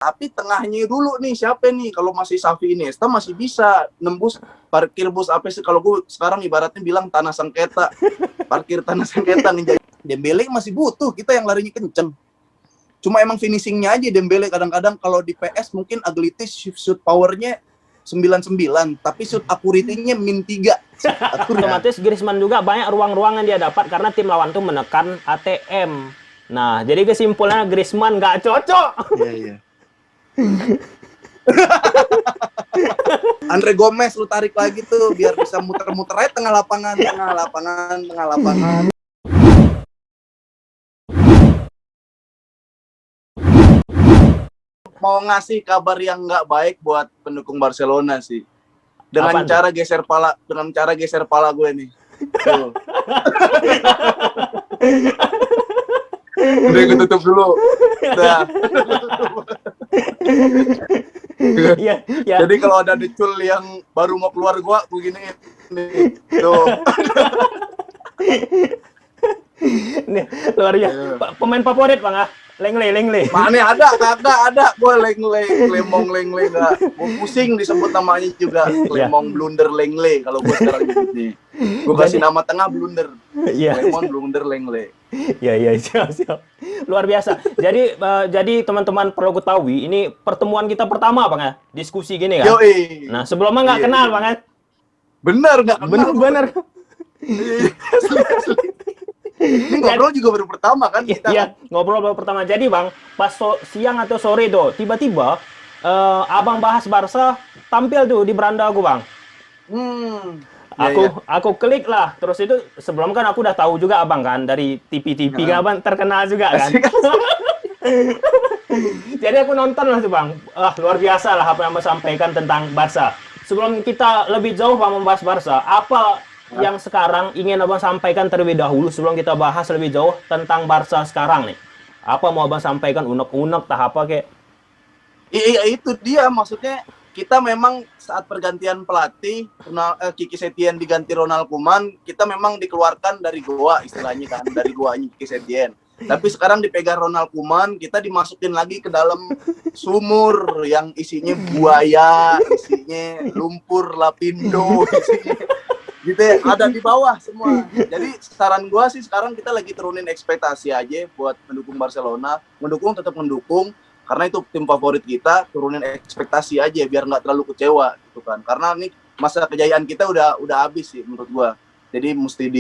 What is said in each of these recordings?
Tapi tengahnya dulu nih siapa nih? Kalau masih Xavi Iniesta masih bisa nembus parkir bus apa sih? Kalau gue sekarang ibaratnya bilang tanah sengketa, parkir tanah sengketa nih. Dembele masih butuh kita yang larinya kenceng. Cuma emang finishingnya aja Dembele kadang-kadang kalau di PS mungkin ability shoot powernya 99, tapi shoot accuracy-nya -3. Otomatis Griezmann juga banyak ruang-ruang yang dia dapat karena tim lawan tuh menekan ATM. Nah, jadi kesimpulannya Griezmann nggak cocok. Iya. Andre Gomez lu tarik lagi tuh biar bisa muter-muter aja tengah lapangan. Mau ngasih kabar yang nggak baik buat pendukung Barcelona sih. Dengan cara geser pala gue nih. Tuh. Udah gue tutup dulu. Udah. Iya. Jadi kalau ada decul yang baru mau keluar gue giniin nih. Tuh. Nih, luar biasa. Pemain favorit Bang, Lenglet. Mana ada. Gue Lemong Lenglet enggak. Gue pusing disebut namanya juga. Lemong Blunder Lenglet kalau gue sekarang nih. Gue kasih nama tengah Blunder. Lemong Blunder Lenglet. Iya, siap. Luar biasa. Jadi teman-teman perlu ketahui, ini pertemuan kita pertama Bang ya, diskusi gini kan. Yoi. Nah, sebelumnya nggak kenal Bang ya. Bener nggak kenal. Bener. Ini ngobrol juga baru pertama kan kita. Iya, ngobrol baru pertama. Jadi Bang, pas siang atau sore tuh, tiba-tiba Abang bahas Barca tampil tuh di beranda aku Bang. Aku klik lah. Terus itu sebelum kan aku udah tahu juga Abang kan dari TV kan Abang terkenal juga kan. Jadi aku nonton lah tuh Bang. Luar biasa lah apa yang Abang sampaikan tentang Barca. Sebelum kita lebih jauh Bang membahas Barca, apa yang sekarang ingin Abang sampaikan terlebih dahulu sebelum kita bahas lebih jauh tentang Barca sekarang nih? Apa mau Abang sampaikan unek-unek tahap apa kayak? Iya itu dia maksudnya. Kita memang saat pergantian pelatih, Kiki Setien diganti Ronald Koeman, kita memang dikeluarkan dari goa istilahnya kan, dari goanya Kiki Setien. Tapi sekarang dipegang Ronald Koeman, kita dimasukin lagi ke dalam sumur yang isinya buaya, isinya lumpur lapindo, isinya gitu ya, ada di bawah semua. Jadi saran gua sih sekarang kita lagi turunin ekspektasi aja buat mendukung Barcelona, tetap mendukung. Karena itu tim favorit kita, turunin ekspektasi aja biar nggak terlalu kecewa gitu kan. Karena ini masa kejayaan kita udah habis sih menurut gua. Jadi mesti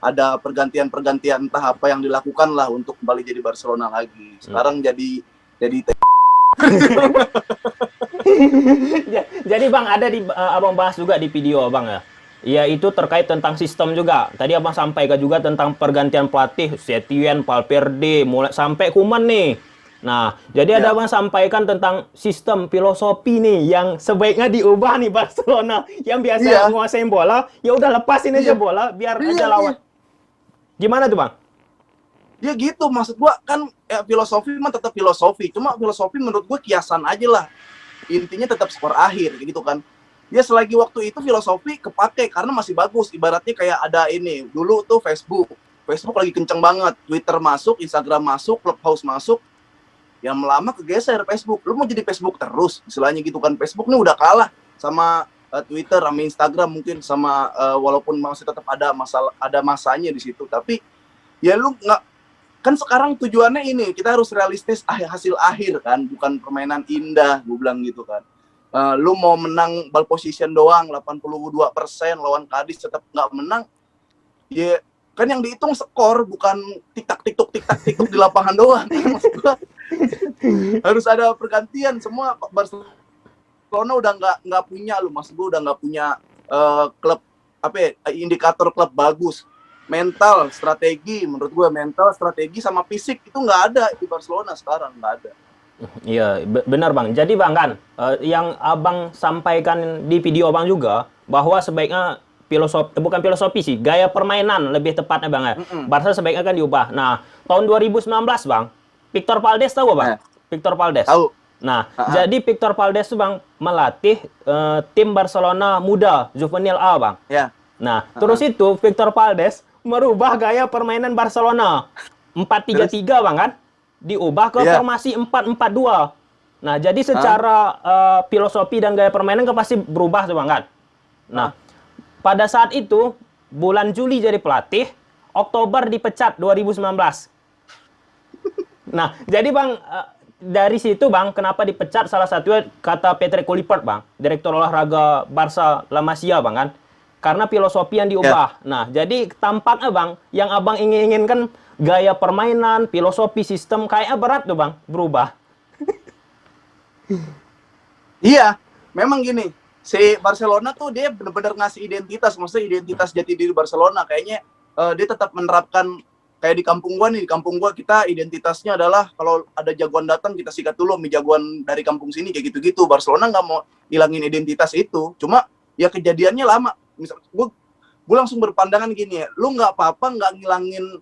ada pergantian entah apa yang dilakukan lah untuk kembali jadi Barcelona lagi. Sekarang jadi Jadi Bang ada Abang bahas juga di video Abang ya. Ya itu terkait tentang sistem juga. Tadi Abang sampaikan juga tentang pergantian pelatih Setien, Valverde, mulai sampai Koeman nih. Nah, jadi ada Abang sampaikan tentang sistem filosofi nih yang sebaiknya diubah nih Barcelona yang biasa nguasain bola, ya udah lepasin aja bola biar aja lawan. Gimana tuh Bang? Ya gitu, maksud gua kan filosofi mah tetap filosofi, cuma filosofi menurut gua kiasan aja lah. Intinya tetap skor akhir gitu kan. Ya selagi waktu itu filosofi kepake karena masih bagus. Ibaratnya kayak ada ini, dulu tuh Facebook lagi kenceng banget, Twitter masuk, Instagram masuk, Clubhouse masuk. Yang lama kegeser Facebook. Lu mau jadi Facebook terus, istilahnya gitu kan. Facebook ini udah kalah sama Twitter, sama Instagram mungkin sama walaupun masih tetap ada masanya di situ. Tapi ya lu nggak, kan sekarang tujuannya ini kita harus realistis hasil akhir kan, bukan permainan indah, gue bilang gitu kan. Lu mau menang ball position doang 82% lawan Cadiz tetap nggak menang. Ya kan yang dihitung skor, bukan tik-tak di lapangan doang. Maksud gua, harus ada pergantian semua. Barcelona udah nggak punya maksud gua udah nggak punya klub indikator klub bagus. Mental, strategi menurut gua sama fisik itu nggak ada di Barcelona sekarang, nggak ada. Iya, benar Bang. Jadi Bang kan yang Abang sampaikan di video Abang juga bahwa sebaiknya bukan filosofi sih, gaya permainan lebih tepatnya Bang ya. Barca sebaiknya kan diubah. Nah, tahun 2019 Bang, Victor Valdes tahu Bang? Victor Valdes. Tahu. Nah, jadi Victor Valdes tuh Bang melatih tim Barcelona muda, Juvenil A Bang. Ya. Nah, terus itu Victor Valdes merubah gaya permainan Barcelona 4-3-3 Bang kan? diubah ke Iya. formasi 4-4-2. Nah, jadi secara filosofi dan gaya permainan kan pasti berubah tuh Bang kan. Nah, pada saat itu bulan Juli jadi pelatih, Oktober dipecat 2019. Nah, jadi Bang, dari situ Bang, kenapa dipecat salah satunya kata Patrick Kluivert Bang, direktur olahraga Barca La Masia Bang kan. Karena filosofi yang diubah. Nah, jadi tampaknya Bang, yang Abang inginkan gaya permainan, filosofi, sistem kayaknya berat tuh Bang, berubah. Iya, memang gini, si Barcelona tuh dia benar-benar ngasih identitas, maksudnya identitas jati diri Barcelona. Kayaknya dia tetap menerapkan kayak di kampung gua nih, di kampung gua kita identitasnya adalah kalau ada jagoan datang kita sikat dulu, mi jagoan dari kampung sini kayak gitu-gitu. Barcelona nggak mau hilangin identitas itu, cuma ya kejadiannya lama. Misal gua langsung berpandangan gini ya, lu nggak apa-apa nggak ngilangin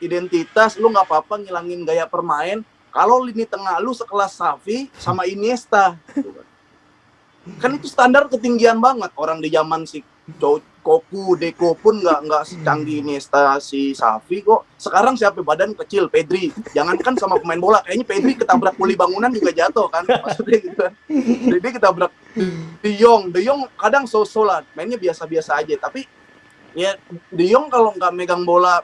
identitas, lu nggak apa-apa ngilangin gaya permain kalau lini tengah lu sekelas Xavi sama Iniesta. Kan itu standar ketinggian banget. Orang di zaman si Koku, Deco pun nggak secanggih Iniesta, si Xavi kok. Sekarang siapa badan kecil? Pedri. Jangankan sama pemain bola, kayaknya Pedri ketabrak kuli bangunan juga jatuh kan. Maksudnya gitu. Jadi ketabrak De Jong kadang so-so lah, mainnya biasa-biasa aja. Tapi ya De Jong kalau nggak megang bola,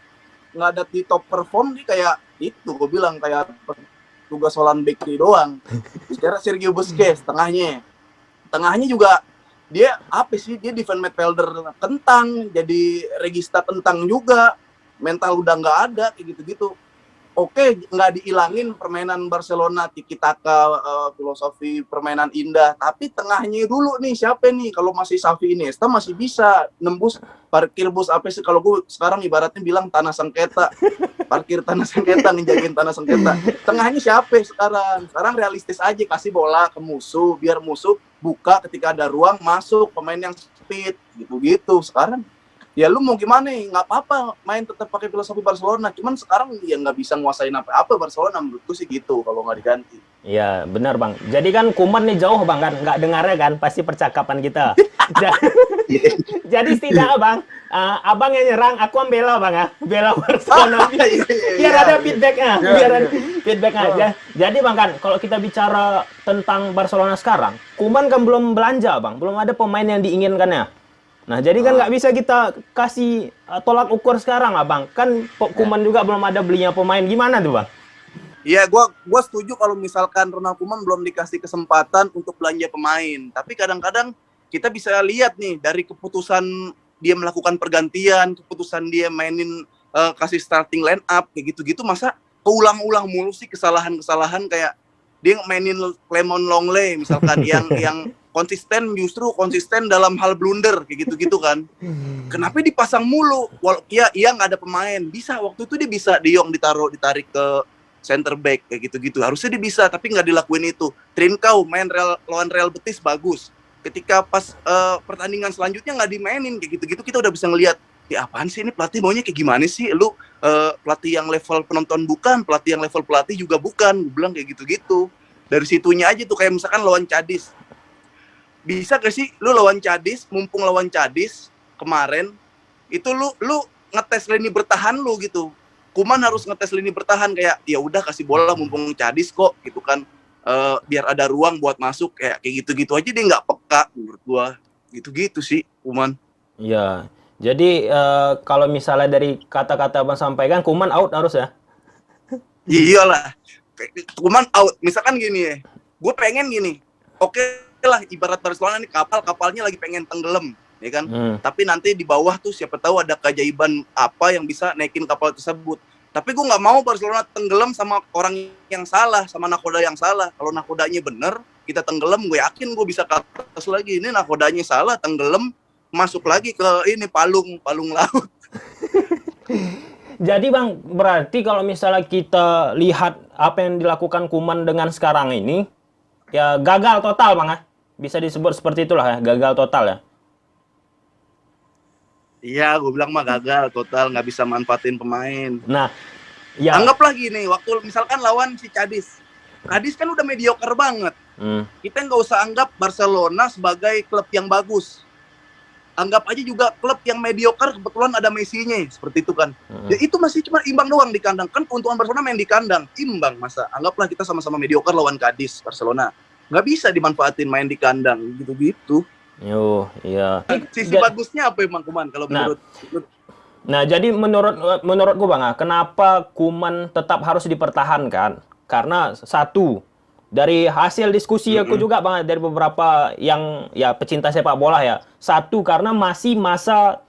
nggak ada di top perform, dia kayak itu gue bilang kayak tugas Holland Bakery doang. Sekarang Sergio Busquets tengahnya juga dia apa sih, dia defense midfielder kentang, jadi regista kentang juga, mental udah nggak ada kayak gitu-gitu. Oke, nggak dihilangin permainan Barcelona, tiki taka, filosofi permainan indah, tapi tengahnya dulu nih siapa nih? Kalau masih Xavi Iniesta masih bisa nembus parkir bus apa sih, kalau gue sekarang ibaratnya bilang tanah sengketa, parkir tanah sengketa, ngejagain tanah sengketa. Tengahnya siapa sekarang? Sekarang realistis aja, kasih bola ke musuh, biar musuh buka ketika ada ruang, masuk pemain yang speed gitu-gitu. Sekarang ya lu mau gimana nih, nggak apa-apa main tetap pakai filosofi Barcelona, cuman sekarang ya nggak bisa nguasain apa-apa Barcelona, menurutku sih gitu kalau nggak diganti. Iya, benar Bang. Jadi kan Koeman nih jauh Bang kan, nggak dengarnya kan pasti percakapan kita. Jadi setidaknya Bang, Abang yang nyerang, aku yang bela Bang ya, bela Barcelona. Biar ada feedbacknya, biar ada feedbacknya. Jadi Bang kan, kalau kita bicara tentang Barcelona sekarang, Koeman kan belum belanja Bang, belum ada pemain yang diinginkannya. Nah, jadi kan nggak bisa kita kasih tolak ukur sekarang lah, Bang. Kan Koeman juga belum ada belinya pemain. Gimana tuh, Bang? Iya, gua setuju kalau misalkan Ronald Koeman belum dikasih kesempatan untuk belanja pemain. Tapi kadang-kadang kita bisa lihat nih dari keputusan dia melakukan pergantian, keputusan dia mainin kasih starting line up kayak gitu-gitu, masa keulang-ulang mulu sih kesalahan-kesalahan kayak dia mainin Clement Longley misalkan yang konsisten dalam hal blunder kayak gitu-gitu kan. Kenapa dipasang mulu? Iya nggak ada pemain. Bisa waktu itu dia bisa De Jong ditarik ke center back kayak gitu-gitu. Harusnya dia bisa tapi nggak dilakuin itu. Trincao main lawan Real Betis bagus. Ketika pas pertandingan selanjutnya nggak dimainin kayak gitu-gitu, kita udah bisa ngelihat ya apaan sih ini, pelatih maunya kayak gimana sih? Lu pelatih yang level penonton bukan, pelatih yang level pelatih juga bukan. Gue bilang kayak gitu-gitu. Dari situnya aja tuh, kayak misalkan lawan Cadiz. Bisa gak sih lu lawan Cadiz, mumpung lawan Cadiz kemarin itu lu ngetes lini bertahan lu gitu. Koeman harus ngetes lini bertahan kayak ya udah kasih bola mumpung Cadiz kok gitu kan, biar ada ruang buat masuk kayak gitu-gitu aja, dia nggak peka menurut gua. Gitu-gitu sih Koeman. Iya. Jadi kalau misalnya dari kata-kata Abang sampaikan, Koeman out harus ya? Iyalah. Koeman out. Misalkan gini ya. Gue pengen gini. Oke lah, ibarat Barcelona nih kapalnya lagi pengen tenggelam, ya kan? Tapi nanti di bawah tuh siapa tahu ada keajaiban apa yang bisa naikin kapal tersebut. Tapi gue nggak mau Barcelona tenggelam sama orang yang salah, sama nakoda yang salah. Kalau nakodanya bener, kita tenggelam, gue yakin gue bisa ke atas lagi. Ini nakodanya salah, tenggelam, masuk lagi ke ini palung laut. Jadi Bang, berarti kalau misalnya kita lihat apa yang dilakukan Koeman dengan sekarang ini, ya gagal total Bang ya? Bisa disebut seperti itulah ya, gagal total ya. Iya, gue bilang mah gagal total, nggak bisa manfaatin pemain. Nah, ya. Anggaplah gini, waktu misalkan lawan si Cadiz kan udah mediocre banget. Kita nggak usah anggap Barcelona sebagai klub yang bagus. anggap aja juga klub yang mediocre kebetulan ada Messi-nya seperti itu kan. Ya itu masih cuma imbang doang di kandang. Kan keuntungan Barcelona main di kandang, imbang masa. Anggaplah kita sama-sama mediocre lawan Cadiz Barcelona. Nggak bisa dimanfaatin main di kandang gitu-gitu. Yo, iya. Sisi bagusnya apa emang Kuman kalau menurut Nah, jadi menurutku Bang, kenapa Koeman tetap harus dipertahankan? Karena satu, dari hasil diskusi aku juga Bang, dari beberapa yang ya pecinta sepak bola ya. Satu, karena masih masa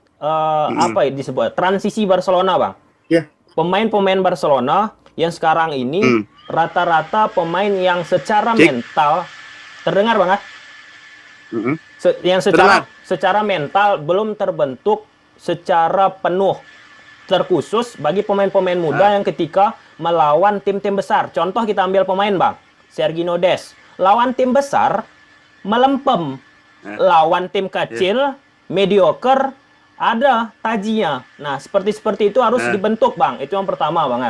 apa ya disebut transisi Barcelona Bang. Ya. Pemain-pemain Barcelona yang sekarang ini rata-rata pemain yang secara mental terdengar Bang yang secara mental belum terbentuk secara penuh, terkhusus bagi pemain-pemain muda yang ketika melawan tim-tim besar. Contoh kita ambil pemain Bang, Sergio Des. Lawan tim besar, melempem. Lawan tim kecil, mediocre, ada tajinya. Nah, seperti itu harus dibentuk Bang. Itu yang pertama Bang.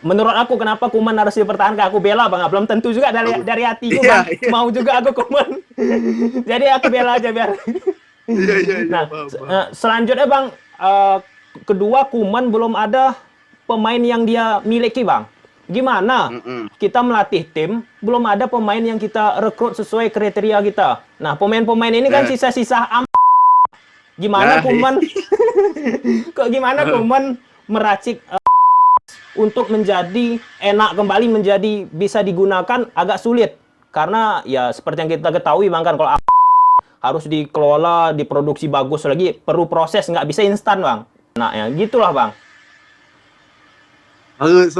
Menurut aku kenapa Koeman harus dipertahankan? Aku bela Bang. Belum tentu juga dari hatiku Bang. Mau juga aku Koeman. Jadi aku bela aja biar. Nah, selanjutnya Bang, kedua Koeman belum ada pemain yang dia miliki Bang. Gimana kita melatih tim, belum ada pemain yang kita rekrut sesuai kriteria kita. Nah, pemain-pemain ini kan sisa-sisa gimana Koeman gimana Koeman meracik untuk menjadi enak kembali, menjadi bisa digunakan agak sulit. Karena ya seperti yang kita ketahui Bang kan, kalau harus dikelola, diproduksi bagus lagi, perlu proses, nggak bisa instan Bang. Nah ya gitulah Bang. Bagus.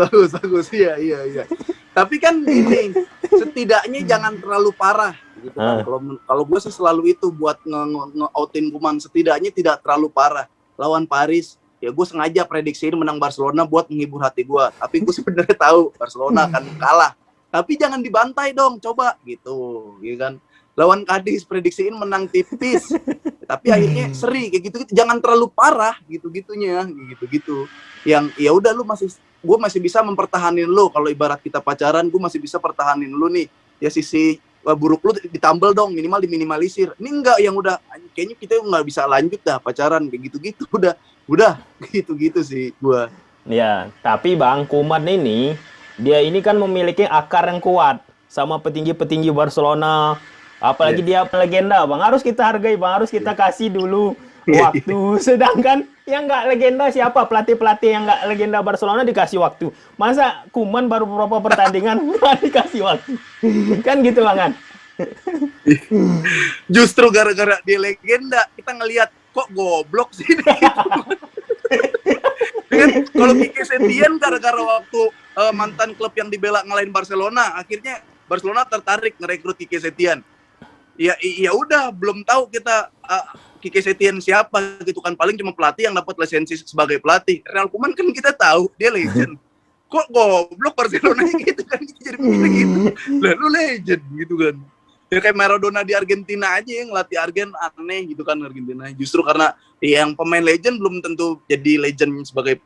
Iya. Tapi kan ini, setidaknya jangan terlalu parah. Gitu kan. Kalau gue sih selalu itu buat nge-outin Koeman, setidaknya tidak terlalu parah. Lawan Paris, ya gue sengaja prediksiin menang Barcelona buat menghibur hati gue. Tapi gue sebenarnya tahu Barcelona akan kalah. Tapi jangan dibantai dong, coba gitu, gitu kan. Lawan Cadiz prediksiin menang tipis, tapi akhirnya seri kayak gitu. Jangan terlalu parah gitu-gitunya, gitu. Yang ya udah gue masih bisa mempertahanin lo. Kalau ibarat kita pacaran, gue masih bisa pertahanin lo nih. Ya sisi buruk lu ditambal dong, minimal diminimalisir. Ini enggak, yang udah kayaknya kita nggak bisa lanjut dah pacaran kayak gitu-gitu. Udah gitu-gitu sih gua. Ya, tapi Bang, Koeman ini dia ini kan memiliki akar yang kuat sama petinggi-petinggi Barcelona. Apalagi dia legenda Bang, harus kita hargai Bang, harus kita kasih dulu waktu. Sedangkan yang nggak legenda siapa? Pelatih-pelatih yang nggak legenda Barcelona dikasih waktu. Masa Koeman baru beberapa pertandingan nggak dikasih waktu? Kan gitu Bang kan? Justru gara-gara dia legenda, kita ngelihat kok goblok sih. Kalau Quique Setién gara-gara waktu mantan klub yang dibela ngalahin Barcelona, akhirnya Barcelona tertarik ngerekrut Quique Setién. Ya udah, belum tahu kita Quique Setién siapa gitu kan, paling cuma pelatih yang dapat lisensi sebagai pelatih. Ronald Koeman kan kita tahu dia legend. Kok goblok Barcelona gitu kan, jadi begini gitu. Lah lu legend gitu kan. Ya kayak Maradona di Argentina aja yang ngelatih Argen, aneh gitu kan Argentina. Justru karena yang pemain legend belum tentu jadi legend sebagai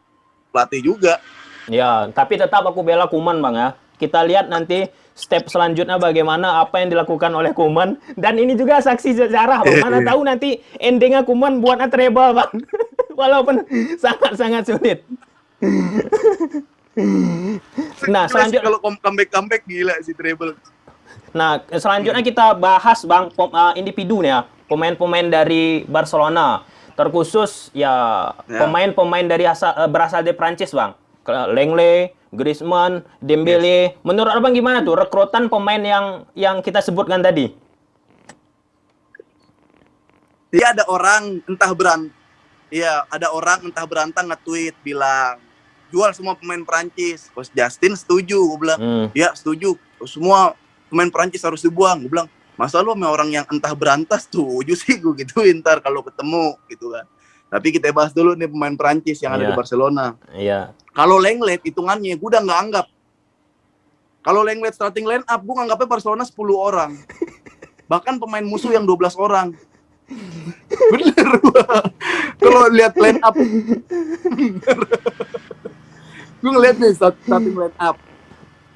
pelatih juga. Ya, tapi tetap aku bela Koeman Bang ya. Kita lihat nanti step selanjutnya bagaimana, apa yang dilakukan oleh Koeman. Dan ini juga saksi sejarah Bang. Mana tahu nanti endingnya Koeman buatnya treble Bang. Walaupun sangat-sangat sulit. Nah, selanjutnya kalau comeback gila sih treble. Nah, selanjutnya kita bahas Bang individu nih ya, pemain-pemain dari Barcelona. Terkhusus ya pemain-pemain dari berasal dari Prancis Bang. Lenglet, Griezmann, Dembele. Menurut Abang gimana tuh rekrutan pemain yang kita sebutkan tadi? Dia ada orang entah berantang nge-tweet bilang jual semua pemain Prancis. Coach Justin setuju, gue bilang. Ya, setuju. Semua pemain Prancis harus dibuang. Gue bilang, masa lu sama orang yang entah berantas setuju sih, gue gituin ntar kalau ketemu gitu kan. Tapi kita bahas dulu nih pemain Prancis yang ada di Barcelona. Iya. Kalau Lenglet hitungannya gue udah nggak anggap. Kalau Lenglet starting line up, gue nganggapnya Barcelona 10 orang. Bahkan pemain musuh yang 12 orang. Bener. Kalau lihat line up. Gue ngeliat nih starting line up.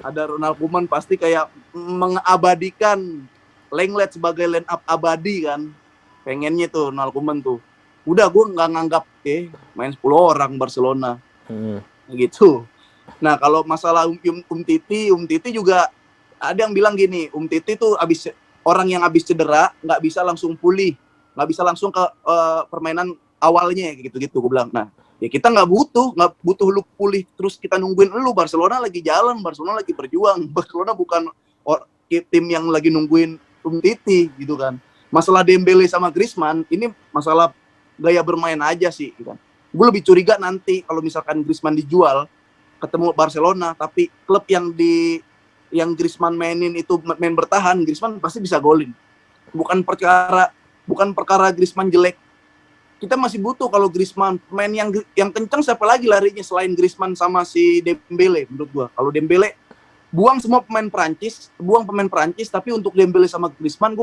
Ada Ronald Koeman pasti kayak mengabadikan Lenglet sebagai line up abadi kan. Pengennya tuh Ronald Koeman tuh. Udah gue nggak nganggap main 10 orang Barcelona Hmm. gitu. Nah kalau masalah Titi juga ada yang bilang gini, Titi tuh orang yang abis cedera nggak bisa langsung pulih, nggak bisa langsung ke permainan awalnya gitu-gitu. Gue bilang, nah ya kita nggak butuh lu pulih terus kita nungguin lu. Barcelona lagi jalan, Barcelona lagi berjuang, Barcelona bukan tim yang lagi nungguin Titi gitu kan. Masalah Dembele sama Griezmann ini masalah gaya bermain aja sih kan. Gue lebih curiga nanti kalau misalkan Griezmann dijual ketemu Barcelona, tapi klub yang Griezmann mainin itu main bertahan, Griezmann pasti bisa golin. Bukan perkara Griezmann jelek. Kita masih butuh kalau Griezmann main yang kencang, siapa lagi larinya selain Griezmann sama si Dembele menurut gua. Kalau Dembele buang pemain Prancis, tapi untuk Dembele sama Griezmann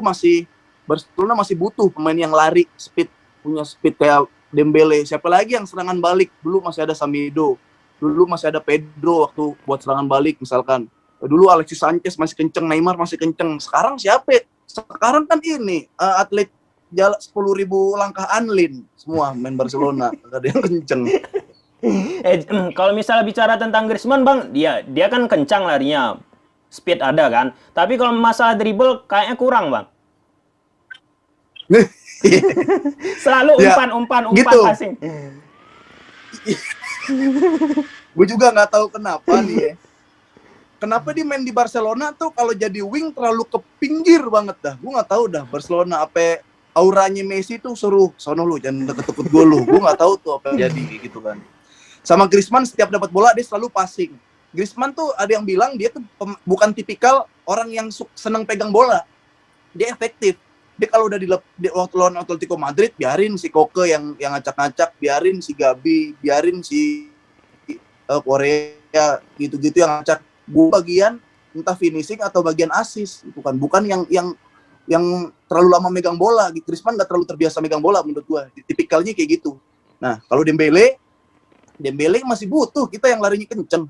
Barcelona masih butuh pemain yang lari, punya speed kayak Dembele. Siapa lagi yang serangan balik? Dulu masih ada Samido. Dulu masih ada Pedro waktu buat serangan balik misalkan. Dulu Alexis Sanchez masih kenceng, Neymar masih kenceng. Sekarang siapa? Sekarang kan ini atlet jalan 10.000 langkah Anlin semua main Barcelona. Gak ada yang kenceng. Kalau misalnya bicara tentang Griezmann, Bang, dia kan kencang larinya. Speed ada kan. Tapi kalau masalah dribble kayaknya kurang, Bang. Selalu umpan gitu. passing. Gue juga nggak tahu kenapa nih ya. Kenapa dia main di Barcelona tuh kalau jadi wing terlalu ke pinggir banget dah. Gue nggak tahu dah Barcelona apa auranya Messi tuh suruh sono lu jangan deket-deket gue lu. Gue nggak tahu tuh apa yang jadi gitu kan. Sama Griezmann setiap dapat bola dia selalu passing. Griezmann tuh ada yang bilang dia tuh bukan tipikal orang yang seneng pegang bola. Dia efektif. Dia kalau udah waktu lawan Atletico Madrid, biarin si Koke yang ngacak-ngacak, biarin si Gabi, biarin si Korea gitu-gitu yang ngacak. Gue bagian entah finishing atau bagian assist, bukan yang terlalu lama megang bola. Griezmann nggak terlalu terbiasa megang bola menurut gue. Tipikalnya kayak gitu. Nah kalau Dembele masih butuh kita yang larinya kenceng.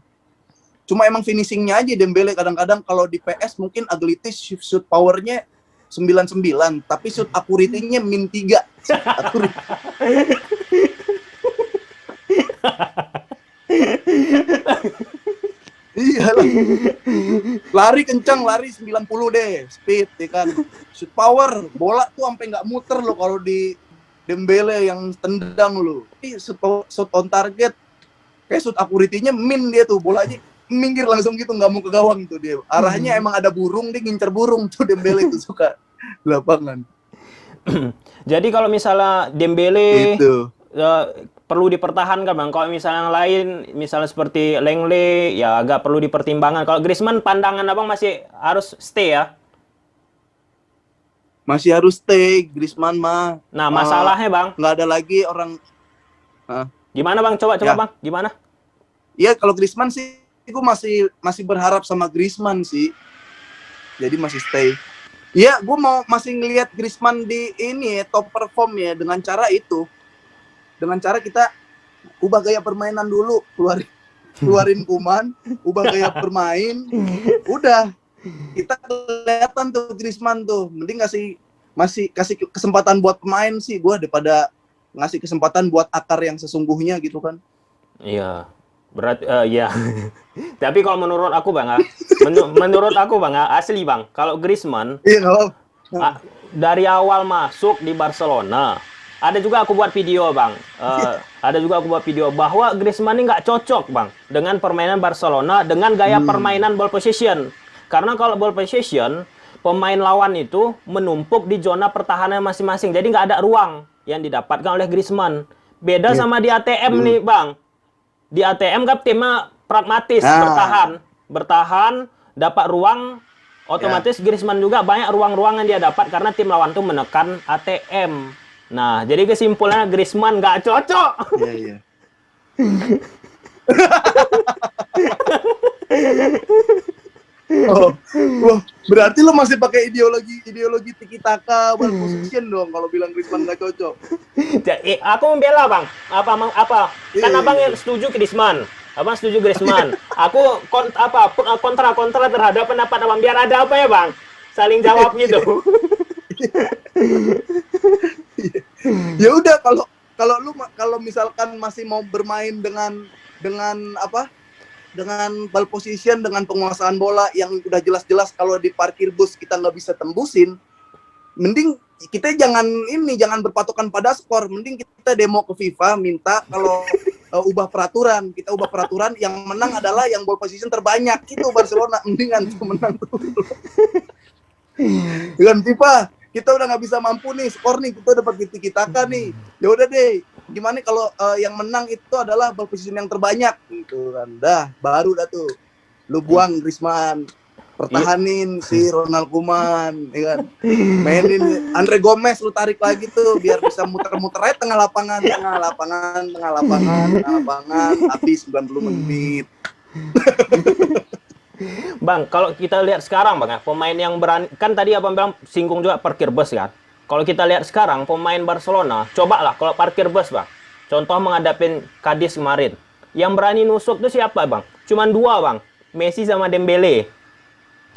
Cuma emang finishingnya aja Dembele kadang-kadang kalau di PS mungkin ability shoot powernya 99, tapi shoot accuracy-nya -3. Iya lah. Lari kencang, lari 90 deh, speed ya kan. Shoot power, bola tuh sampai nggak muter loh kalau di Dembele yang tendang loh. Shoot on target, kayak shoot accuracy-nya dia tuh, bolanya minggir langsung gitu, nggak mau ke gawang tuh dia. Arahnya emang ada burung, dia ngincer burung tuh Dembele itu suka di lapangan. Jadi kalau misalnya Dembele gitu. Perlu dipertahankan, Bang. Kalau misalnya yang lain, misalnya seperti Lenglet, ya agak perlu dipertimbangkan. Kalau Griezmann, pandangan Abang masih harus stay ya? Masih harus stay, Griezmann mah. Nah, masalahnya, Bang. Nggak ada lagi orang. Gimana, Bang? Coba, ya. Bang. Gimana? Iya, kalau Griezmann sih, gue masih berharap sama Griezmann sih. Jadi masih stay. Iya, gue masih ngelihat Griezmann di ini top perform ya dengan cara itu. Dengan cara kita ubah gaya permainan dulu, keluarin Koeman, ubah gaya bermain. Udah. Kita kelihatan tuh Griezmann tuh. Mending kasih kesempatan buat pemain sih gue daripada ngasih kesempatan buat akar yang sesungguhnya gitu kan. Iya. Berarti ya. Tapi kalau menurut aku, Bang, menurut aku, Bang, asli, Bang, kalau Griezmann dari awal masuk di Barcelona, ada juga aku buat video, Bang. Ada juga aku buat video bahwa Griezmann ini nggak cocok, Bang, dengan permainan Barcelona, dengan gaya permainan ball possession. Karena kalau ball possession, pemain lawan itu menumpuk di zona pertahanan masing-masing. Jadi nggak ada ruang yang didapatkan oleh Griezmann. Beda sama di ATM nih, Bang. Di ATM kan timnya pragmatis, bertahan, dapat ruang, otomatis Griezmann juga banyak ruang-ruang yang dia dapat karena tim lawan tuh menekan ATM. Nah, jadi kesimpulannya Griezmann nggak cocok. Iya. Wah, berarti lo masih pakai ideologi tiki taka ball position dong kalau bilang Griezmann nggak cocok. Aku membela, Bang. Apa? Kan Abang yang setuju Griezmann. Abang setuju Griezmann. Aku kontra terhadap pendapat Abang. Biar ada apa ya, Bang? Saling jawab gitu. Ya udah kalau misalkan masih mau bermain dengan apa? Dengan ball position, dengan penguasaan bola yang udah jelas-jelas kalau di parkir bus kita nggak bisa tembusin, mending kita jangan berpatokan pada skor, mending kita demo ke FIFA minta kalau kita ubah peraturan yang menang adalah yang ball position terbanyak, itu Barcelona mendingan tuh menang tuh. Dengan FIFA kita udah nggak bisa mampu nih skor nih, kita dapat tiki-taka nih, ya udah deh gimana kalau yang menang itu adalah ball position yang terbanyak gitu kan, dah baru dah tuh lu buang Griezmann, pertahanin si Ronald Koeman, ya kan, mainin Andre Gomez, lu tarik lagi tuh biar bisa muter-muter aja tengah lapangan, habis 90 menit. Bang, kalau kita lihat sekarang Bang ya, pemain yang berani, kan tadi Abang bilang singgung juga parkir bus kan. Kalau kita lihat sekarang pemain Barcelona, cobalah kalau parkir bus Bang. Contoh menghadapin Cadiz kemarin. Yang berani nusuk itu siapa Bang? Cuman dua Bang, Messi sama Dembele.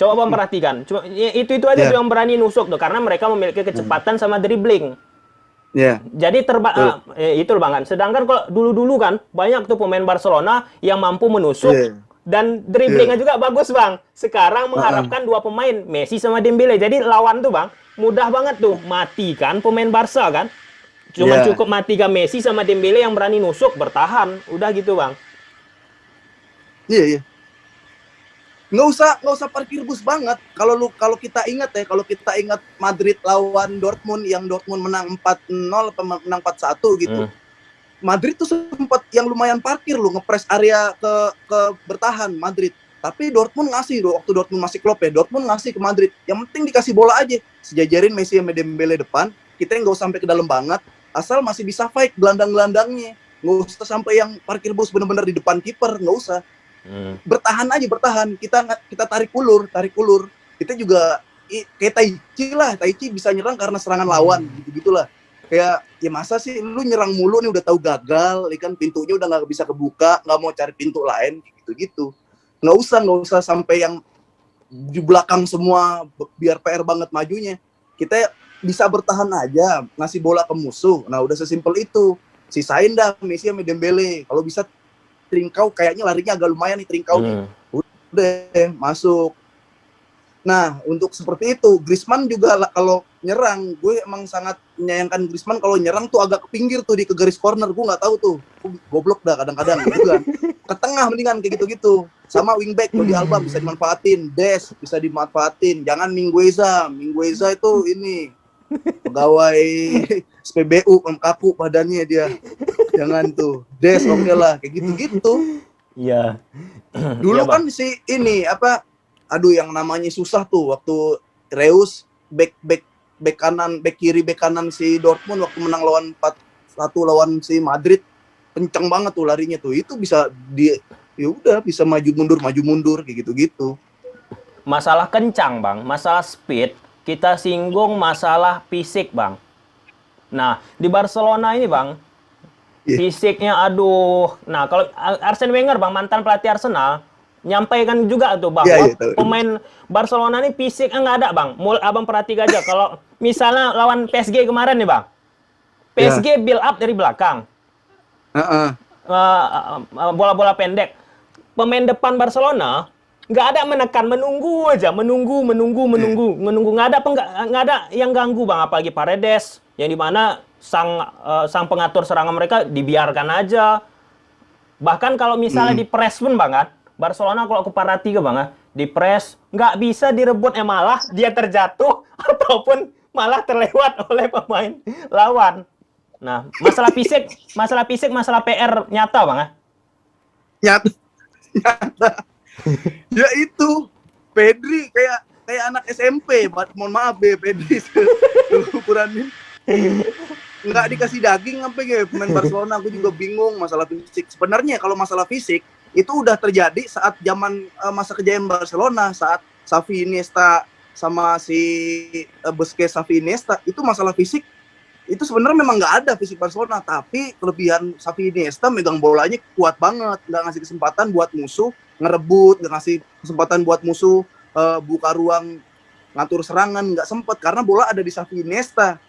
Coba Bang perhatikan, cuma itu aja tuh yang berani nusuk tuh, karena mereka memiliki kecepatan sama dribbling. Jadi itu Bang kan. Sedangkan kalau dulu-dulu kan banyak tuh pemain Barcelona yang mampu menusuk. Dan dribblingnya juga bagus Bang. Sekarang mengharapkan dua pemain, Messi sama Dembele. Jadi lawan tuh Bang, mudah banget tuh matikan pemain Barca kan. Cuma cukup matikan Messi sama Dembele yang berani nusuk, bertahan. Udah gitu Bang. Iya. Nggak usah parkir bus banget. Kalau kita ingat Madrid lawan Dortmund yang Dortmund menang 4-0 atau menang 4-1 gitu. Madrid tuh sempat yang lumayan parkir lu, ngepres area ke bertahan Madrid. Tapi Dortmund ngasih waktu Dortmund masih Klopp ya, Dortmund ngasih ke Madrid. Yang penting dikasih bola aja, sejajarin Messi sama Dembele depan, kita nggak usah sampai ke dalam banget, asal masih bisa fight gelandang-gelandangnya. Nggak usah sampai yang parkir bus bener-bener di depan kiper, nggak usah. Bertahan aja, kita tarik ulur. Kita juga kayak Tai Chi bisa nyerang karena serangan lawan, gitu-gitulah. Kayak ya masa sih lu nyerang mulu nih, udah tahu gagal, kan pintunya udah nggak bisa kebuka, nggak mau cari pintu lain gitu. Nggak usah sampai yang di belakang semua biar PR banget majunya. Kita bisa bertahan aja, ngasih bola ke musuh. Nah udah sesimpel itu. Sisain dah Messi sama Dembele. Kalau bisa Trincao, kayaknya larinya agak lumayan nih Trincao nih. Udah masuk. Nah, untuk seperti itu, Griezmann juga kalau nyerang, gue emang sangat menyayangkan Griezmann kalau nyerang tuh agak ke pinggir tuh, ke garis corner, gue nggak tahu tuh, goblok dah kadang-kadang gitu kan. Ke tengah mendingan kayak gitu-gitu. Sama wingback, Jordi Alba bisa dimanfaatin, Des bisa dimanfaatin, jangan Mingueza itu ini pegawai SPBU, kaku badannya dia, jangan tuh, Des oke lah, kayak gitu-gitu. Iya. Dulu kan si ini apa? Aduh, yang namanya susah tuh waktu Reus back kiri back kanan si Dortmund waktu menang lawan 4-1 lawan si Madrid, kenceng banget tuh larinya tuh. Itu bisa bisa maju mundur kayak gitu. Masalah kencang Bang, masalah speed, kita singgung masalah fisik Bang. Nah, di Barcelona ini Bang, fisiknya aduh. Nah, kalau Arsene Wenger Bang, mantan pelatih Arsenal, nyampaikan juga tuh bahwa pemain Barcelona ini fisiknya nggak ada Bang. Abang perhatikan aja kalau misalnya lawan PSG kemarin nih Bang, PSG build up dari belakang, bola-bola pendek. Pemain depan Barcelona nggak ada menekan, menunggu aja, menunggu, nggak ada yang ganggu Bang, apalagi Paredes yang dimana sang pengatur serangan mereka dibiarkan aja. Bahkan kalau misalnya di press pun Bang kan, Barcelona kalau aku perhatikan Bang, di press nggak bisa direbut, malah dia terjatuh ataupun malah terlewat oleh pemain lawan. Nah, masalah fisik, masalah PR nyata Bang. Nyata. Ya itu, Pedri kayak anak SMP, mohon maaf Pedri ukuran nggak dikasih daging apa ya pemain Barcelona. Aku juga bingung masalah fisik. Sebenarnya kalau masalah fisik itu udah terjadi saat zaman masa kejayaan Barcelona, saat Xavi, Iniesta sama si Busquets, Xavi, Iniesta, itu masalah fisik itu sebenarnya memang nggak ada fisik Barcelona, tapi kelebihan Xavi, Iniesta megang bolanya kuat banget, nggak ngasih kesempatan buat musuh ngerebut, nggak ngasih kesempatan buat musuh buka ruang ngatur serangan, nggak sempet karena bola ada di Xavi, Iniesta.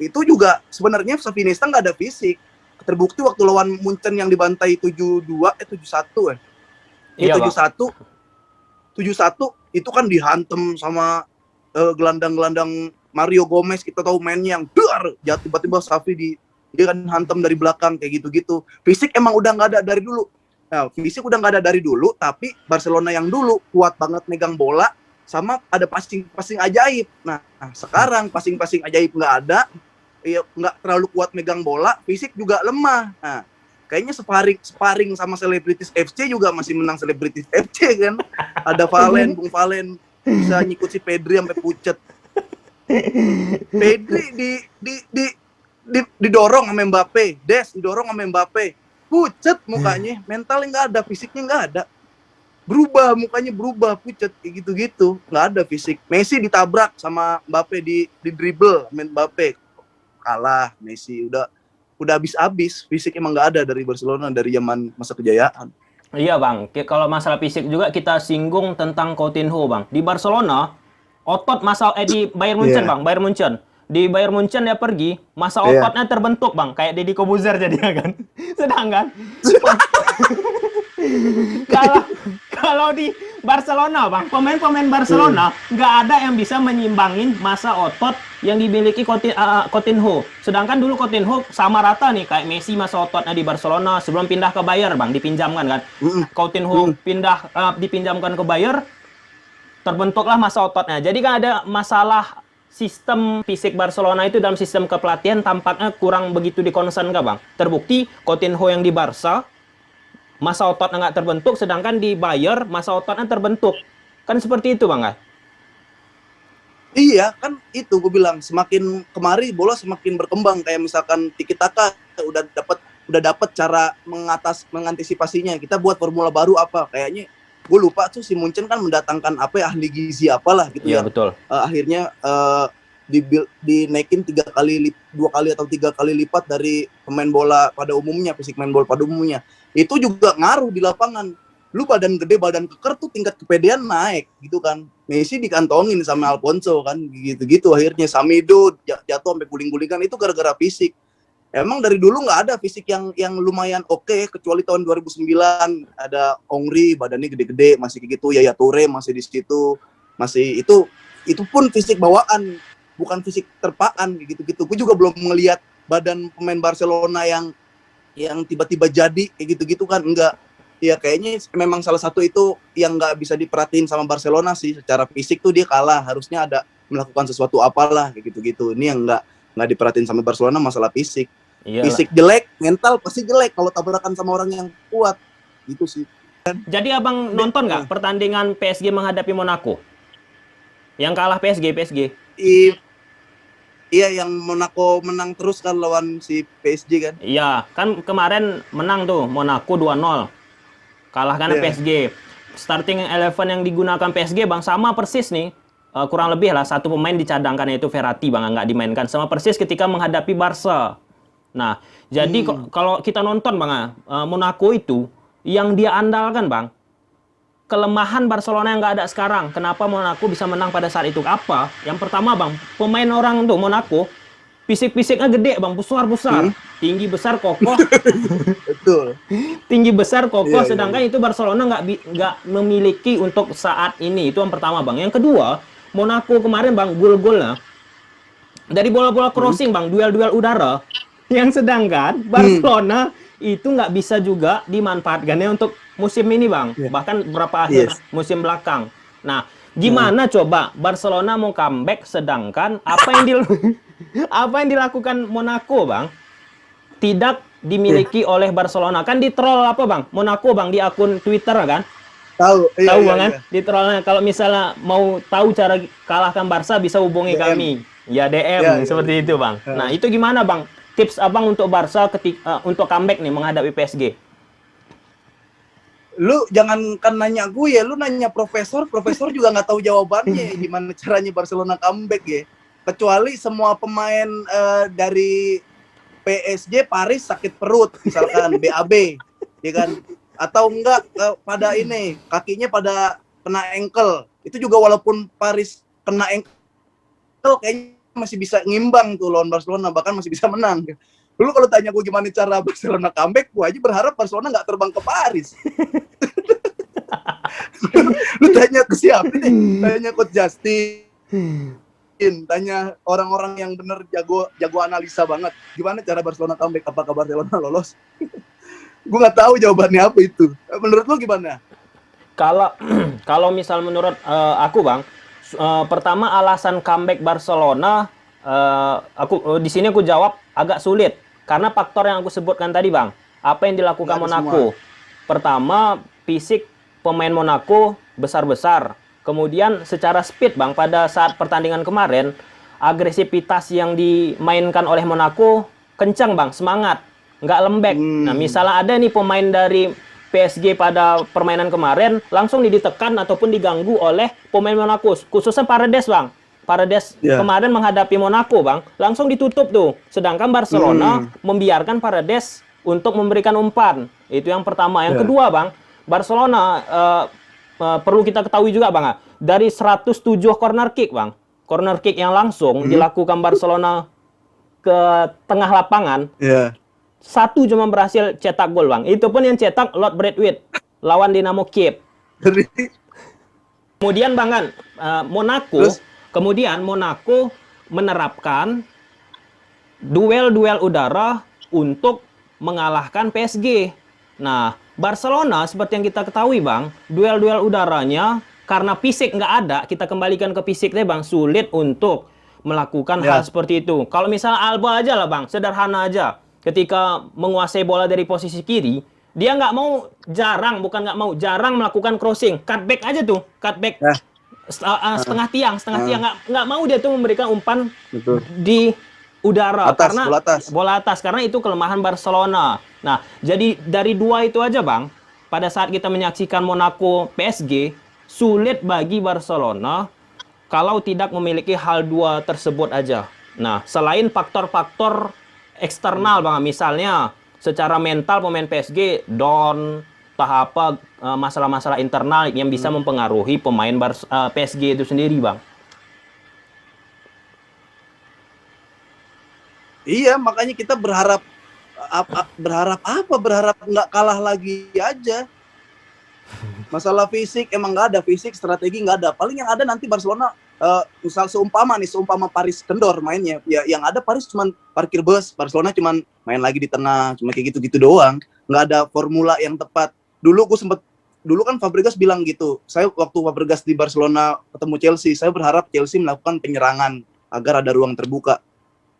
itu juga sebenarnya Xavi Iniesta nggak ada fisik. Terbukti waktu lawan Munchen yang dibantai 7-2 7-1 Iya, Bang. 7-1 itu kan dihantem sama gelandang-gelandang Mario Gomez, kita tahu mainnya yang jatuh tiba-tiba Xavi dia kan hantam dari belakang kayak gitu-gitu. Fisik emang udah nggak ada dari dulu. Nah, fisik udah nggak ada dari dulu, tapi Barcelona yang dulu kuat banget megang bola sama ada passing ajaib. Nah, sekarang passing ajaib nggak ada, ya nggak terlalu kuat megang bola, fisik juga lemah. Nah, kayaknya sparring sama Selebritis FC juga masih menang Selebritis FC kan. Ada Bung Valen bisa nyikut si Pedri sampai pucet. Pedri didorong sama Mbappe, didorong sama Mbappe, pucet mukanya, mentalnya nggak ada, fisiknya nggak ada, mukanya berubah, pucet kayak gitu-gitu, nggak ada fisik. Messi ditabrak sama Mbappe di dribble, Mbappe kalah, Messi udah habis, fisik emang nggak ada dari Barcelona dari zaman masa kejayaan. Iya, Bang. Kalau masalah fisik juga kita singgung tentang Coutinho, Bang. Di Barcelona, otot di Bayern Munchen, Bang. Bayern Munchen. Di Bayern Munchen dia pergi, masa ototnya terbentuk, Bang. Kayak Deddy Kobuzer jadinya kan. Sedangkan kalau di Barcelona, Bang, pemain-pemain Barcelona nggak ada yang bisa menyimbangin masa otot yang dimiliki Coutinho. Sedangkan dulu Coutinho sama rata nih kayak Messi masa ototnya di Barcelona sebelum pindah ke Bayern, Bang, dipinjamkan kan. Coutinho dipinjamkan ke Bayern, terbentuklah masa ototnya. Jadi kan ada masalah sistem fisik Barcelona itu dalam sistem kepelatihan tampaknya kurang begitu dikonsen, nggak, Bang? Terbukti Coutinho yang di Barca masa ototnya nggak terbentuk, sedangkan di Bayern masa ototnya terbentuk. Kan seperti itu, Bang, kan? Iya, kan itu gue bilang, semakin kemari bola semakin berkembang, kayak misalkan Tiki Taka udah dapat cara mengantisipasinya. Kita buat formula baru apa? Kayaknya gue lupa tuh, si Munchen kan mendatangkan apa ya, ahli gizi apalah gitu ya. Betul. Akhirnya dinaikin 2 kali atau 3 kali lipat dari pemain bola pada umumnya, fisik main bola pada umumnya. Itu juga ngaruh di lapangan. Lu badan gede, badan keker tuh tingkat kepedean naik gitu kan. Messi dikantongin sama Alfonso kan, gitu-gitu. Akhirnya Samido jatuh sampai guling-gulingan, itu gara-gara fisik. Emang dari dulu nggak ada fisik yang lumayan oke, kecuali tahun 2009 ada Henry, badannya gede-gede masih kayak gitu, Yaya Toure masih di situ, masih itu pun fisik bawaan, bukan fisik terpaan gitu-gitu. Gue juga belum ngelihat badan pemain Barcelona yang tiba-tiba jadi kayak gitu-gitu kan, enggak. Ya kayaknya memang salah satu itu yang nggak bisa diperhatiin sama Barcelona sih, secara fisik tuh dia kalah, harusnya ada melakukan sesuatu apalah kayak gitu-gitu. Ini yang nggak diperhatiin sama Barcelona, masalah fisik. Iyalah. Fisik jelek, mental pasti jelek kalau tabrakan sama orang yang kuat gitu sih. Jadi abang nonton nggak pertandingan PSG menghadapi Monaco? Yang kalah PSG? Iya, yang Monaco menang terus kan lawan si PSG kan? Iya, kan kemarin menang tuh Monaco 2-0. Kalahkan PSG. Starting 11 yang digunakan PSG, Bang, sama persis nih. Kurang lebih lah, satu pemain dicadangkan, yaitu Verratti, Bang, nggak dimainkan. Sama persis ketika menghadapi Barca. Nah, jadi kalau kita nonton, Bang, Monaco itu, yang dia andalkan, Bang, kelemahan Barcelona yang nggak ada sekarang. Kenapa Monaco bisa menang pada saat itu? Apa? Yang pertama, Bang, pemain orang tuh Monaco, fisik-fisiknya gede, Bang, besar. Tinggi besar, kokoh. Betul. Tinggi besar, kokoh, sedangkan itu Barcelona nggak memiliki untuk saat ini. Itu yang pertama, Bang. Yang kedua, Monaco kemarin, Bang, gol-golnya dari bola-bola crossing, Bang, duel-duel udara. Yang sedangkan Barcelona itu nggak bisa juga dimanfaatkannya untuk musim ini, Bang. Bahkan beberapa akhir musim belakang. Nah, gimana coba Barcelona mau comeback sedangkan apa yang dilakukan Monaco, Bang, tidak dimiliki oleh Barcelona? Kan di troll apa, Bang? Monaco, Bang, di akun Twitter kan? Tahu, Bang, kan? Di trollnya, kalau misalnya mau tahu cara kalahkan Barca bisa hubungi kami. Ya, DM seperti itu, Bang. Nah, itu gimana, Bang? Tips Abang untuk Barca untuk comeback nih menghadapi PSG? Lu jangan kan nanya gue ya, lu nanya profesor juga nggak tahu jawabannya gimana caranya Barcelona comeback ya. Kecuali semua pemain dari PSG Paris sakit perut misalkan BAB, ya kan? Atau enggak pada ini kakinya pada kena ankle. Itu juga walaupun Paris kena ankle kayaknya masih bisa ngimbang tuh lawan Barcelona, bahkan masih bisa menang. Dulu kalau tanya gue gimana cara Barcelona comeback, gue aja berharap Barcelona nggak terbang ke Paris. Lu tanya ke siapa deh? Tanya Coach Justin, tanya orang-orang yang bener jago analisa banget. Gimana cara Barcelona comeback? Apakah Barcelona lolos? Gue nggak tahu jawabannya apa itu. Menurut lu gimana? Kalau kalau misal menurut aku Bang, pertama alasan comeback Barcelona, di sini aku jawab agak sulit karena faktor yang aku sebutkan tadi Bang. Apa yang dilakukan Monaco? Pertama, fisik pemain Monaco besar-besar. Kemudian secara speed Bang, pada saat pertandingan kemarin, agresivitas yang dimainkan oleh Monaco kencang Bang, semangat, nggak lembek. Nah, misalnya ada nih pemain dari PSG pada permainan kemarin langsung ditekan ataupun diganggu oleh pemain Monaco, khususnya Paredes Bang. Paredes kemarin menghadapi Monaco Bang, langsung ditutup tuh. Sedangkan Barcelona membiarkan Paredes untuk memberikan umpan. Itu yang pertama. Yang kedua Bang, Barcelona perlu kita ketahui juga Bang, dari 107 corner kick Bang, corner kick yang langsung dilakukan Barcelona ke tengah lapangan, satu cuma berhasil cetak gol Bang. Itu pun yang cetak Lord Braithwaite lawan Dinamo Kiev. Kemudian Bang kan, Monaco menerapkan duel-duel udara untuk mengalahkan PSG. Nah, Barcelona seperti yang kita ketahui Bang, duel-duel udaranya karena fisik nggak ada, kita kembalikan ke fisik deh Bang, sulit untuk melakukan hal seperti itu. Kalau misalnya Alba aja lah Bang, sederhana aja. Ketika menguasai bola dari posisi kiri, dia jarang melakukan crossing, cutback aja tuh, cutback setengah tiang, nggak mau dia tuh memberikan umpan di udara karena bola atas karena itu kelemahan Barcelona. Nah, jadi dari dua itu aja Bang, pada saat kita menyaksikan Monaco PSG, sulit bagi Barcelona kalau tidak memiliki hal dua tersebut aja. Nah, selain faktor-faktor eksternal Bang, misalnya secara mental pemain PSG down, masalah-masalah internal yang bisa mempengaruhi pemain PSG itu sendiri Bang. Iya, makanya kita berharap nggak kalah lagi aja. Masalah fisik emang nggak ada, fisik strategi nggak ada. Paling yang ada nanti Barcelona misal seumpama Paris kendor mainnya, ya yang ada Paris cuman parkir bus, Barcelona cuman main lagi di tengah, cuma kayak gitu-gitu doang. Nggak ada formula yang tepat. Dulu kan Fabregas bilang gitu. Saya waktu Fabregas di Barcelona ketemu Chelsea, saya berharap Chelsea melakukan penyerangan agar ada ruang terbuka.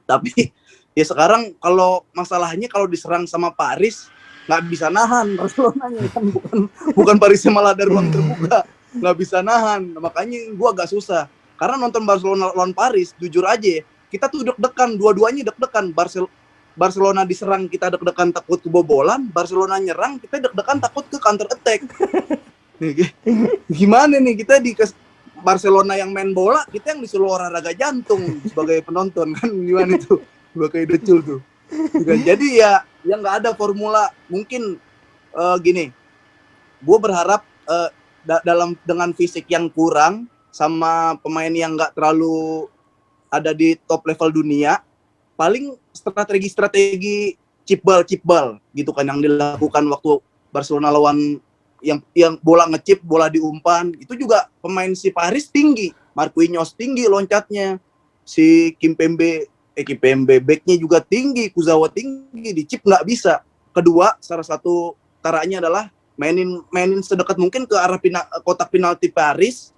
Tapi ya sekarang kalau masalahnya kalau diserang sama Paris nggak bisa nahan Barcelonanya kan, bukan Parisnya malah ada ruang terbuka, nggak bisa nahan. Makanya gue agak susah karena nonton Barcelona lawan Paris, jujur aja kita tuh deg-degan, dua-duanya deg-degan. Barcelona diserang kita deg-degan takut kebobolan, Barcelona nyerang kita deg-degan takut ke counter attack. Gimana nih kita di Barcelona yang main bola, kita yang disuruh olahraga jantung sebagai penonton kan, gimana itu sebagai decul tuh. Jadi ya nggak ada formula. Mungkin gini, gue berharap dengan fisik yang kurang sama pemain yang nggak terlalu ada di top level dunia, paling strategi chip ball gitu kan yang dilakukan waktu Barcelona lawan yang bola ngechip, bola diumpan. Itu juga pemain si Paris tinggi, Marquinhos tinggi loncatnya, si Kimpembe backnya juga tinggi, Kurzawa tinggi, di chip nggak bisa. Kedua, salah satu caranya adalah mainin sedekat mungkin ke arah kotak penalti Paris,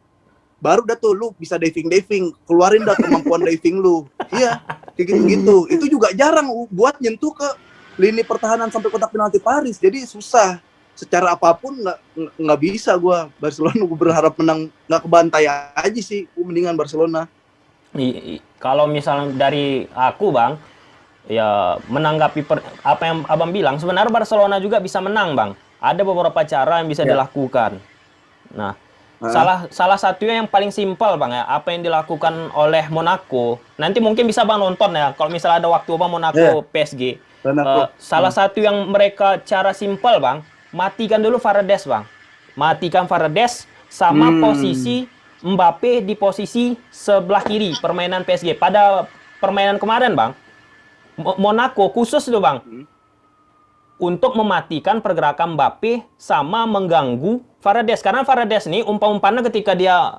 baru dah tuh lu bisa diving, keluarin dah kemampuan diving lu. Iya, kayak gitu-gitu. Itu juga jarang buat nyentuh ke lini pertahanan sampai kotak penalti Paris. Jadi susah. Secara apapun nggak bisa gue. Barcelona gue berharap menang, nggak kebantai aja sih. Gue mendingan Barcelona. Kalau misalnya dari aku Bang, ya menanggapi apa yang Abang bilang, sebenarnya Barcelona juga bisa menang Bang. Ada beberapa cara yang bisa dilakukan. Nah, salah satunya yang paling simpel Bang ya, apa yang dilakukan oleh Monaco. Nanti mungkin bisa Bang nonton ya, kalau misalnya ada waktu Bang Monaco PSG. Salah satu yang mereka cara simpel Bang, matikan dulu Paredes Bang. Matikan Paredes sama posisi Mbappe di posisi sebelah kiri permainan PSG. Pada permainan kemarin, Bang, Monaco khusus tuh, Bang, untuk mematikan pergerakan Mbappe sama mengganggu Paredes. Karena Paredes nih umpan-umpannya ketika dia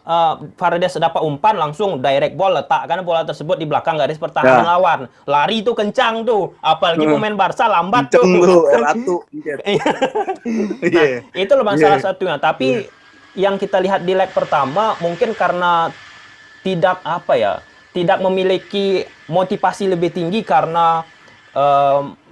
Paredes dapat umpan langsung direct ball, letakkan bola tersebut di belakang garis pertahanan lawan. Lari itu kencang tuh. Apalagi pemain Barca lambat tuh. Kenceng tuh, Ratu. Nah, itu loh Bang salah satunya. Tapi yang kita lihat di leg pertama mungkin karena tidak tidak memiliki motivasi lebih tinggi karena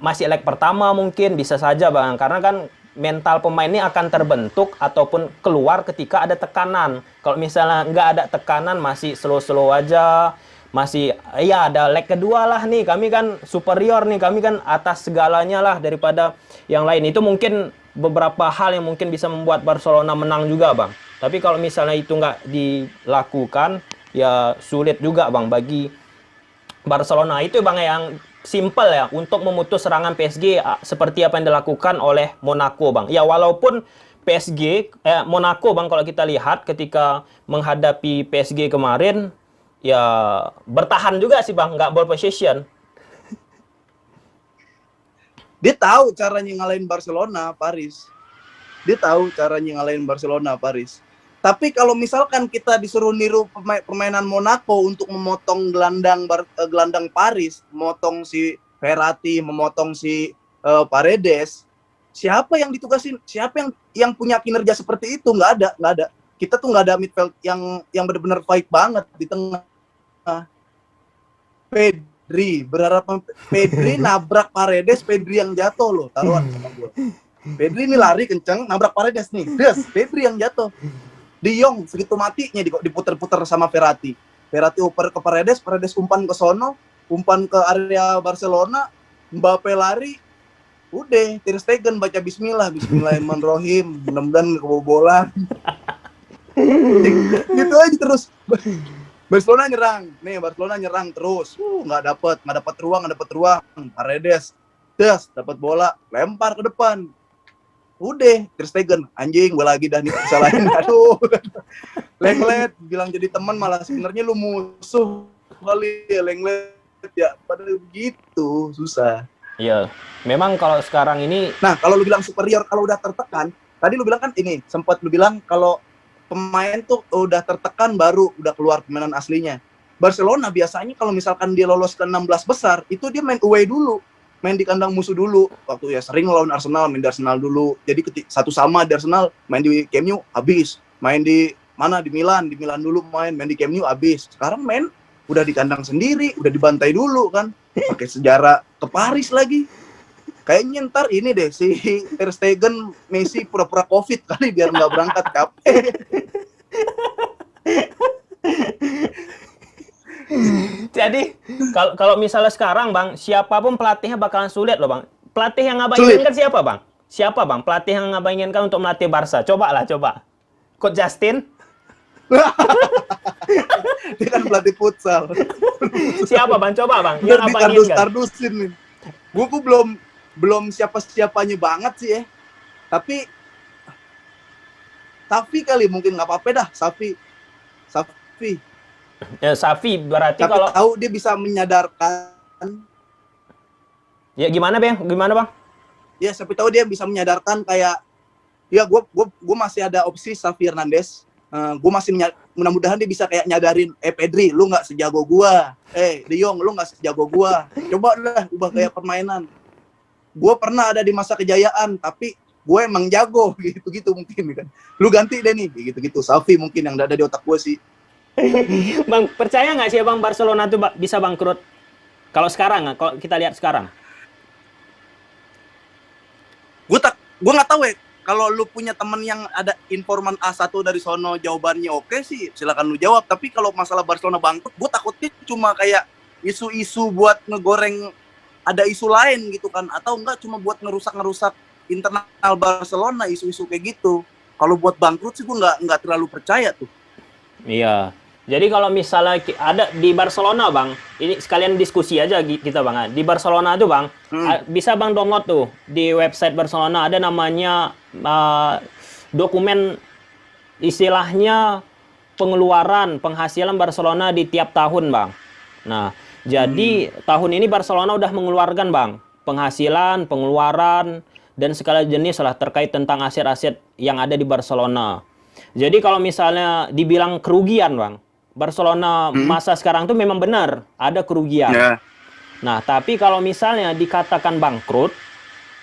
masih leg pertama mungkin bisa saja Bang, karena kan mental pemain ini akan terbentuk ataupun keluar ketika ada tekanan. Kalau misalnya nggak ada tekanan, masih slow-slow aja, masih ya ada leg kedua lah nih, kami kan superior nih, kami kan atas segalanya lah daripada yang lain. Itu mungkin beberapa hal yang mungkin bisa membuat Barcelona menang juga Bang. Tapi kalau misalnya itu nggak dilakukan, ya sulit juga Bang bagi Barcelona. Itu Bang yang simple ya untuk memutus serangan PSG seperti apa yang dilakukan oleh Monaco Bang. Ya walaupun PSG Monaco Bang kalau kita lihat ketika menghadapi PSG kemarin ya bertahan juga sih Bang, nggak ball possession. Dia tahu caranya ngalahin Barcelona, Paris. Dia tahu caranya ngalahin Barcelona, Paris. Tapi kalau misalkan kita disuruh niru permainan Monaco untuk memotong gelandang Paris, memotong si Verratti, memotong si Paredes, siapa yang ditugasin? Siapa yang punya kinerja seperti itu? Nggak ada. Kita tuh nggak ada midfield yang benar-benar baik banget di tengah. Pedri nabrak Paredes, Pedri yang jatuh loh, taruhan sama gue. Pedri ini lari kenceng, nabrak Paredes nih, Pedri yang jatuh. De Jong segitu matinya diputer-puter sama Verratti. Verratti oper ke Paredes, Paredes umpan ke sono, umpan ke area Barcelona, Mbappe lari, udah Ter Stegen baca Bismillahirrahmanirrahim, mudah-mudahan kebobolan. Gitu aja terus. Barcelona nyerang terus, nggak dapat ruang, Paredes, dapat bola, lempar ke depan. Udah, Ter Stegen, anjing, gue lagi dah nih salahin, aduh. Lenglet, bilang jadi teman malah sebenarnya lu musuh kali ya, Lenglet ya, padahal begitu, susah. Iya, memang kalau sekarang ini. Nah, kalau lu bilang superior kalau udah tertekan, tadi lu bilang kan ini, sempat lu bilang kalau pemain tuh udah tertekan baru udah keluar permainan aslinya. Barcelona biasanya kalau misalkan dia lolos ke 16 besar, itu dia main away dulu. Main di kandang musuh dulu. Waktu ya sering lawan Arsenal, main di Arsenal dulu. Jadi satu sama di Arsenal, main di Camp Nou habis. Main di mana? Di Milan dulu main di Camp Nou habis. Sekarang main udah di kandang sendiri, udah dibantai dulu kan. Pakai sejarah ke Paris lagi. Kayaknya ntar ini deh si Ter Stegen, Messi pura-pura Covid kali biar nggak berangkat, capek. Jadi kalau misalnya sekarang Bang, siapapun pelatihnya bakalan sulit loh Bang. Pelatih yang Abang inginkan siapa Bang? Siapa Bang pelatih yang Abang inginkan untuk melatih Barca? Coba. Coach Justin? Dia kan pelatih futsal. Siapa Bang? Coba Bang. Yang Abang inginkan. Tardusin nih. Gue belum siapa-siapanya banget sih ya. Tapi kali mungkin nggak apa-apa dah, Safi. Ya, Safi berarti tapi kalau tahu dia bisa menyadarkan. Ya gimana Bang? Ya, Safi tahu dia bisa menyadarkan kayak ya gue masih ada opsi Xavi Hernandez. Gue masih mudah-mudahan dia bisa kayak nyadarin, Pedri, lu nggak sejago gua. De Jong, lu nggak sejago gua. Coba lah ubah kayak permainan. Gue pernah ada di masa kejayaan, tapi gue emang jago gitu mungkin kan. Lu ganti deh nih gitu. Xavi mungkin yang ada di otak gue sih. Bang, percaya nggak sih Bang Barcelona tuh bisa bangkrut? Kalau sekarang, kalau kita lihat sekarang. Gue nggak tahu ya. Kalau lu punya temen yang ada informan A1 dari sono jawabannya oke sih, silakan lu jawab. Tapi kalau masalah Barcelona bangkrut, gue takutnya cuma kayak isu-isu buat ngegoreng ada isu lain gitu kan, atau enggak cuma buat ngerusak internal Barcelona, isu-isu kayak gitu. Kalau buat bangkrut sih gue nggak terlalu percaya tuh. Iya. Jadi kalau misalnya ada di Barcelona Bang, ini sekalian diskusi aja kita Bang. Di Barcelona tuh Bang, bisa Bang download tuh di website Barcelona ada namanya dokumen istilahnya pengeluaran, penghasilan Barcelona di tiap tahun, Bang. Nah, jadi tahun ini Barcelona udah mengeluarkan, Bang, penghasilan, pengeluaran, dan segala jenis lah terkait tentang aset-aset yang ada di Barcelona. Jadi kalau misalnya dibilang kerugian, Bang, Barcelona masa sekarang tuh memang benar ada kerugian. Ya. Nah, tapi kalau misalnya dikatakan bangkrut,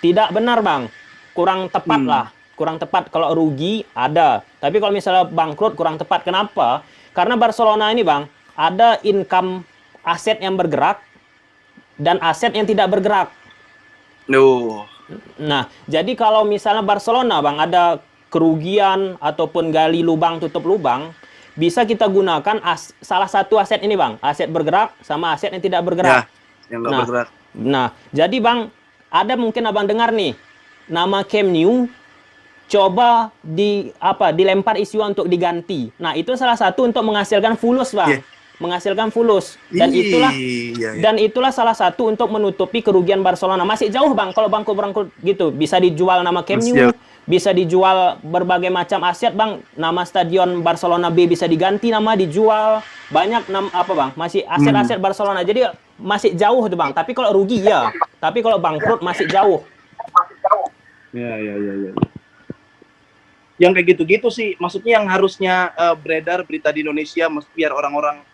tidak benar, Bang. Kurang tepat lah. Kurang tepat. Kalau rugi, ada. Tapi kalau misalnya bangkrut, kurang tepat. Kenapa? Karena Barcelona ini, Bang, ada income aset yang bergerak dan aset yang tidak bergerak. Duh. Nah, jadi kalau misalnya Barcelona, Bang, ada kerugian ataupun gali lubang, tutup lubang, bisa kita gunakan salah satu aset ini, Bang. Aset bergerak sama aset yang tidak bergerak. Ya, yang nggak bergerak. Nah, jadi Bang, ada mungkin Abang dengar nih, nama Camp Nou coba dilempar isu untuk diganti. Nah, itu salah satu untuk menghasilkan fulus, Bang. Menghasilkan fulus. Dan itulah salah satu untuk menutupi kerugian Barcelona. Masih jauh, Bang, kalau bangkrut gitu. Bisa dijual nama Camp Nou, bisa dijual berbagai macam aset, Bang. Nama stadion Barcelona B bisa diganti nama, dijual. Banyak Bang? Masih aset-aset Barcelona. Jadi masih jauh tuh, Bang. Tapi kalau rugi ya. Tapi kalau bangkrut masih jauh. Ya. Yang kayak gitu-gitu sih, maksudnya yang harusnya beredar berita di Indonesia, biar orang-orang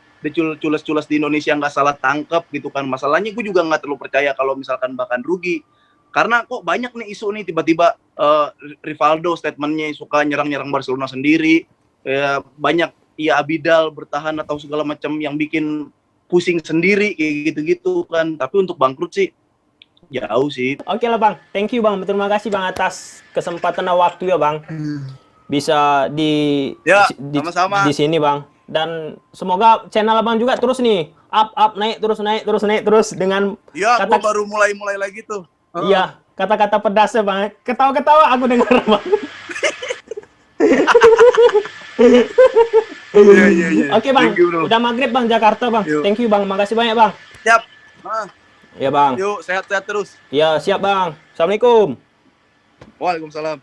cules-cules di Indonesia nggak salah tangkap gitu kan. Masalahnya gue juga nggak terlalu percaya kalau misalkan bahkan rugi. Karena kok banyak nih isu nih tiba-tiba Rivaldo statementnya suka nyerang-nyerang Barcelona sendiri. Banyak Abidal bertahan atau segala macam yang bikin pusing sendiri kayak gitu-gitu kan. Tapi untuk bangkrut sih jauh sih. Oke lah, Bang. Thank you, Bang. Terima kasih, Bang, atas kesempatan dan waktu ya, Bang. Bisa sama-sama di sini, Bang. Dan semoga channel Abang juga terus nih up naik terus dengan gua baru mulai lagi tuh. Iya, kata-kata pedasnya, Bang. Ketawa-ketawa aku dengar, Bang. Iya. Oke, Bang. Udah maghrib, Bang, Jakarta, Bang. Thank you, Bang. Makasih banyak, Bang. Siap. Ya, Bang. Yuk, sehat-sehat terus. Ya, siap, Bang. Assalamualaikum. Waalaikumsalam.